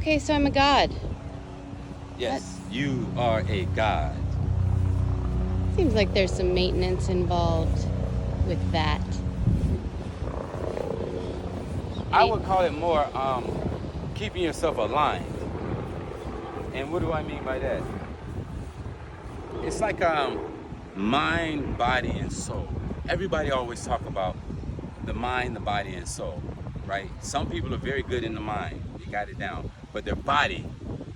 Okay, so I'm a god. Yes, you are a god. Seems like there's some maintenance involved with that. I would call it more keeping yourself aligned. And what do I mean by that? It's like mind, body, and soul. Everybody always talk about the mind, the body, and soul, right? Some people are very good in the mind. They got it down. But their body,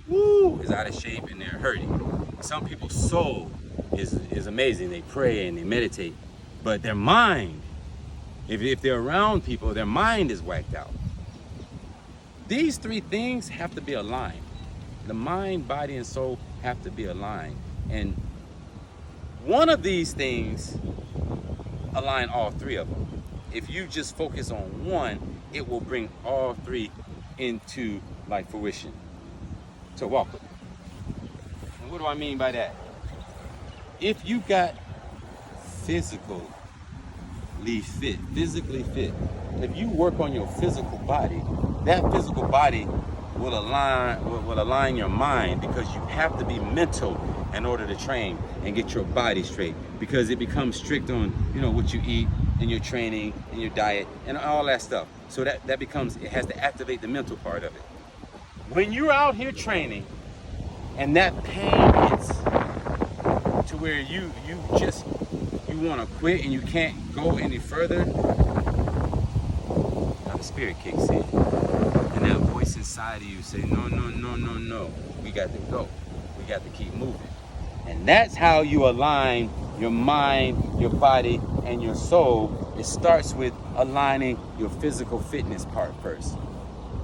is out of shape and they're hurting. Some people's soul is amazing. They pray and they meditate. But their mind, if they're around people, their mind is whacked out. These three things have to be aligned. The mind, body, and soul have to be aligned. And one of these things align all three of them. If you just focus on one, it will bring all three into like fruition. So walk with me. And what do I mean by that? If you got physically fit, if you work on your physical body, that physical body will align your mind, because you have to be mental in order to train and get your body straight, because it becomes strict on what you eat and your training and your diet and all that stuff. So that becomes, it has to activate the mental part of it. When you're out here training and that pain hits to where you want to quit and you can't go any further, now the spirit kicks in. And that voice inside of you say, no, we got to go. We got to keep moving. And that's how you align your mind, your body, and your soul. It starts with aligning your physical fitness part first.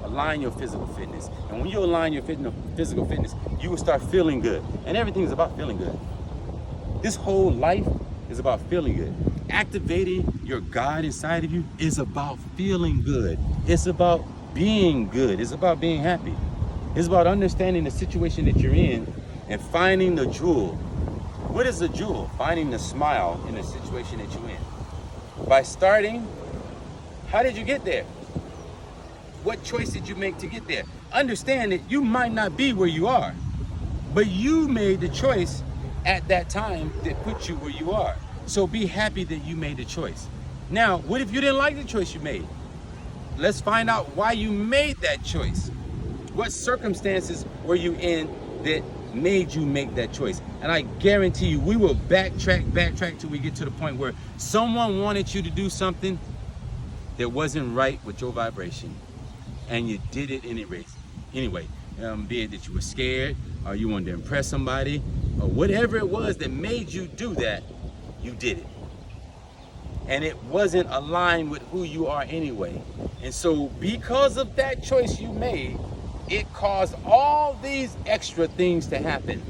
Align your physical fitness. And when you align your physical fitness, you will start feeling good. And everything is about feeling good. This whole life is about feeling good. Activating your God inside of you is about feeling good. It's about being good. It's about being happy. It's about understanding the situation that you're in and finding the jewel. What is the jewel? Finding the smile in the situation that you're in. By starting, how did you get there? What choice did you make to get there? Understand that you might not be where you are, but you made the choice at that time that put you where you are. So be happy that you made the choice. Now, what if you didn't like the choice you made? Let's find out why you made that choice. What circumstances were you in that made you make that choice? And I guarantee you, we will backtrack till we get to the point where someone wanted you to do something that wasn't right with your vibration, and you did it anyway. Be it that you were scared, or you wanted to impress somebody, or whatever it was that made you do that, you did it. And it wasn't aligned with who you are anyway. And so because of that choice you made, it caused all these extra things to happen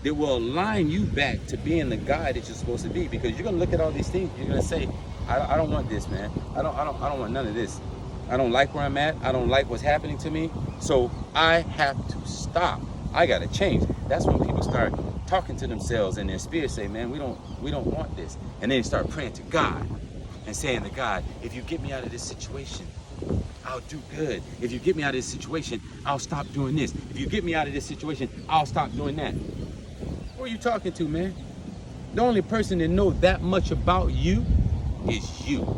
that will align you back to being the guy that you're supposed to be. Because you're gonna look at all these things, you're gonna say, I don't want this, man. I don't want none of this. I don't like where I'm at. I don't like what's happening to me. So I have to stop. I gotta change. That's when people start talking to themselves and their spirit say, man, we don't want this. And then they start praying to God and saying to God, if you get me out of this situation, I'll do good. If you get me out of this situation, I'll stop doing this. If you get me out of this situation, I'll stop doing that. Who are you talking to, man? The only person that knows that much about you is you.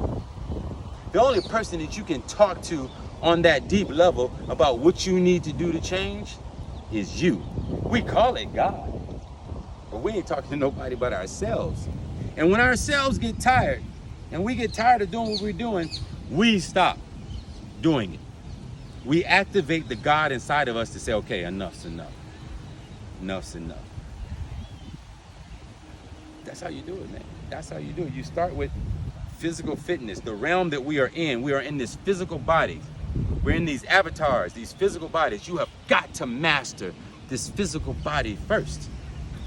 The only person that you can talk to on that deep level about what you need to do to change is you. We call it God, but we ain't talking to nobody but ourselves. And when ourselves get tired, and we get tired of doing what we're doing, we stop doing it. We activate the God inside of us to say, okay, enough's enough. Enough's enough. That's how you do it, man. That's how you do it. You start with physical fitness, the realm that we are in. We are in this physical body. We're in these avatars, these physical bodies. You have got to master this physical body first.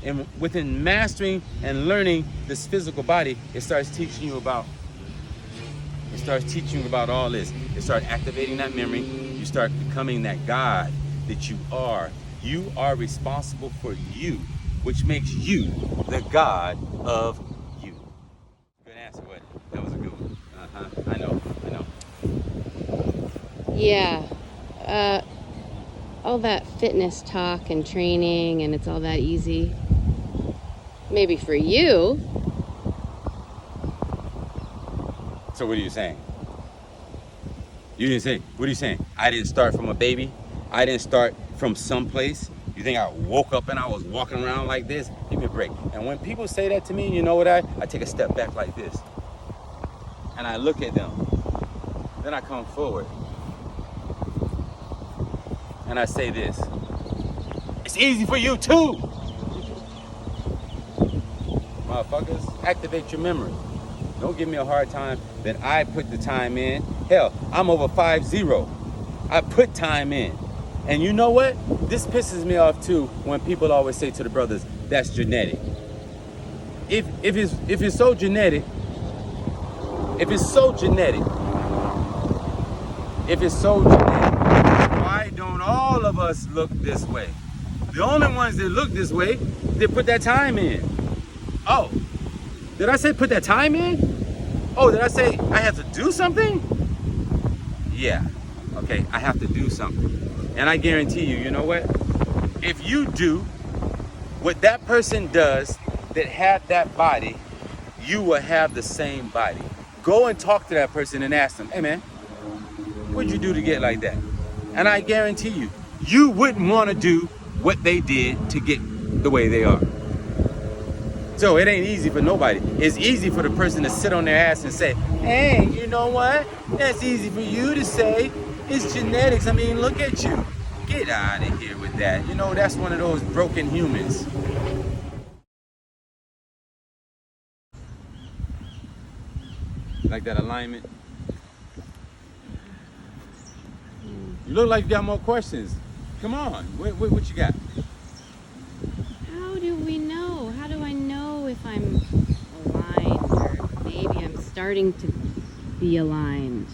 And within mastering and learning this physical body, it starts teaching you about all this. It starts activating that memory. You start becoming that God that you are. You are responsible for you, which makes you the God of you. Good answer, what? That was a good one. I know. Yeah. all that fitness talk and training and it's all that easy. Maybe for you. So what are you saying? You didn't say, what are you saying? I didn't start from a baby? I didn't start from someplace? You think I woke up and I was walking around like this? Give me a break. And when people say that to me, you know what I take a step back like this. And I look at them. Then I come forward. And I say this. It's easy for you too. Motherfuckers, activate your memory. Don't give me a hard time that I put the time in. Hell, I'm over 5-0. I put time in. And you know what? This pisses me off too when people always say to the brothers, that's genetic. If it's so genetic, why don't all of us look this way? The only ones that look this way, they put that time in. Oh, did I say put that time in? Oh, did I say I have to do something? Yeah, okay, I have to do something. And I guarantee you, you know what? If you do what that person does that had that body, you will have the same body. Go and talk to that person and ask them, hey man, what'd you do to get like that? And I guarantee you, you wouldn't want to do what they did to get the way they are. So it ain't easy for nobody. It's easy for the person to sit on their ass and say, hey, you know what? That's easy for you to say. It's genetics. I mean, look at you. Get out of here with that. You know, that's one of those broken humans. Like that alignment? You look like you got more questions. Come on, what you got? How do we know? How do I know if I'm aligned or maybe I'm starting to be aligned?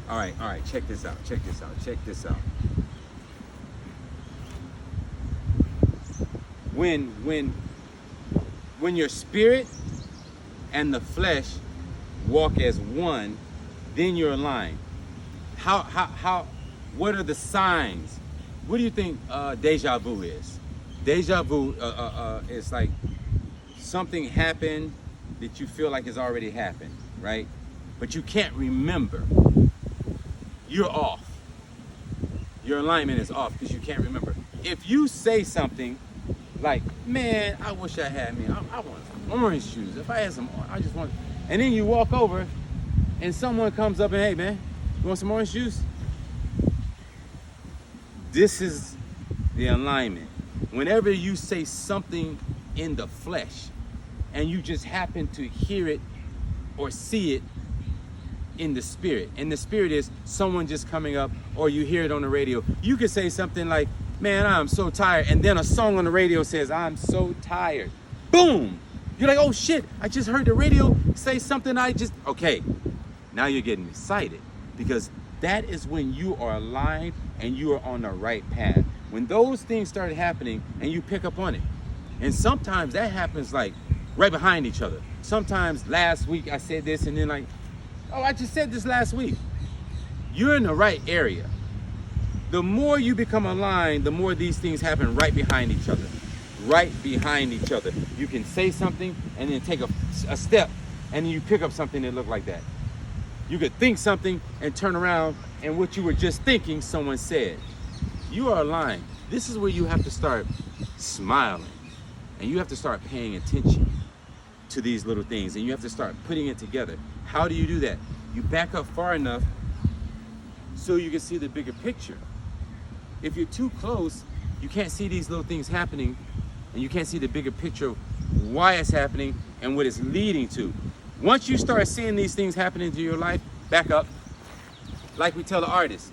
All right, check this out. When your spirit and the flesh walk as one, then you're aligned. What are the signs? What do you think deja vu is? Deja vu is like something happened that you feel like has already happened, right? But you can't remember. You're off. Your alignment is off because you can't remember. If you say something like, man, I wish I had me. I want some orange shoes. If I had some, I just want. And then you walk over and someone comes up and, hey, man, you want some orange juice? This is the alignment. Whenever you say something in the flesh and you just happen to hear it or see it in the spirit, and the spirit is someone just coming up, or you hear it on the radio, you could say something like, man, I'm so tired, and then a song on the radio says, I'm so tired. Boom! You're like, oh shit, I just heard the radio say something okay. Now you're getting excited because that is when you are aligned and you are on the right path. When those things start happening and you pick up on it. And sometimes that happens like right behind each other. Sometimes last week I said this and then like, oh, I just said this last week. You're in the right area. The more you become aligned, the more these things happen right behind each other. Right behind each other. You can say something and then take a step and then you pick up something that looked like that. You could think something and turn around and what you were just thinking, someone said. You are aligned. This is where you have to start smiling and you have to start paying attention to these little things and you have to start putting it together. How do you do that? You back up far enough so you can see the bigger picture. If you're too close, you can't see these little things happening and you can't see the bigger picture of why it's happening and what it's leading to. Once you start seeing these things happening to your life, back up. Like we tell the artists.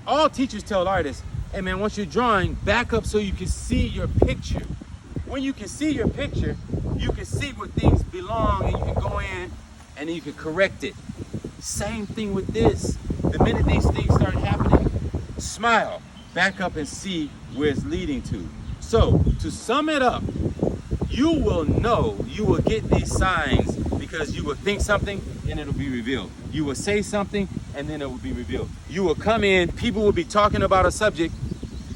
All teachers tell artists, hey man, once you're drawing, back up so you can see your picture. When you can see your picture, you can see where things belong and you can go in and then you can correct it. Same thing with this. The minute these things start happening, smile, back up and see where it's leading to. So, to sum it up, you will know, you will get these signs because you will think something and it'll be revealed. You will say something and then it will be revealed. You will come in, people will be talking about a subject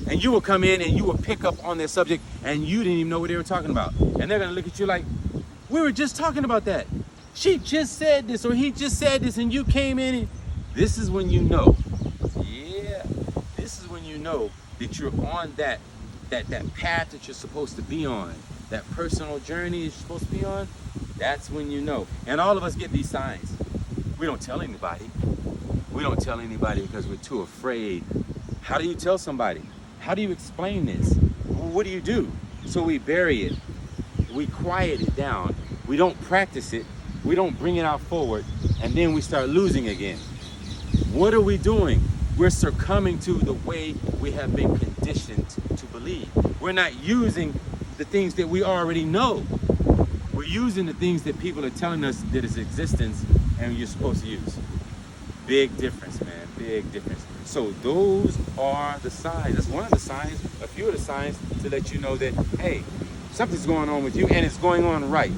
and And you will come in and you will pick up on their subject and you didn't even know what they were talking about. And they're gonna look at you like, we were just talking about that. She just said this, or he just said this, and you came in and this is when you know. Yeah, this is when you know that you're on that path that you're supposed to be on, that personal journey you're supposed to be on. That's when you know. And all of us get these signs. We don't tell anybody. We don't tell anybody because we're too afraid. How do you tell somebody? How do you explain this? What do you do? So we bury it. We quiet it down. We don't practice it. We don't bring it out forward. And then we start losing again. What are we doing? We're succumbing to the way we have been conditioned to believe. We're not using the things that we already know. We're using the things that people are telling us that is existence and you're supposed to use. Big difference, man, big difference. So those are the signs. That's one of the signs, a few of the signs to let you know that, hey, something's going on with you and it's going on right.